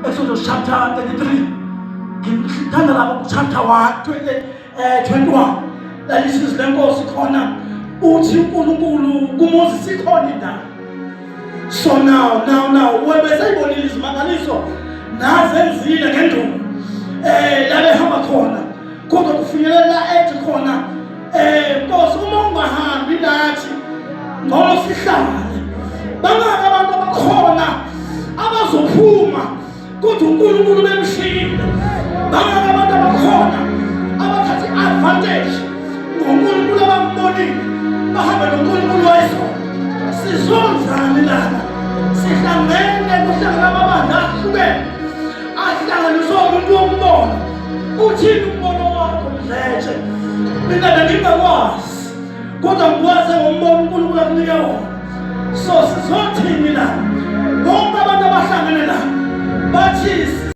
Exodus chapter 33. Ngithanda lapho chapter 21. Lalithi lenkosi khona uthi uNkulunkulu kuMoses ikhona indawo. So now webesayibonile izimangaliso nazenzile ngendumo. La behamba khona kodwa kufinyelela ethi khona Nkosi uma ungahambi nathi ngoba sihlale bangaka abantu abakhona abazophuma kodwa uNkulunkulu bemshila bangaka abantu abakhona abathatha advantage ngoNkulunkulu abambonile bahamba noNkulunkulu wayesona sizonzani lana sihlangene kuhlangana amabandla ahlukene ahlanganiswa umuntu wombono uthini umbono wakho mdletshe mina bengingakwazi kodwa ngikwazi ngombono uNkulunkulu akunika wona so sizothini la bonke abantu abahlangene la bathi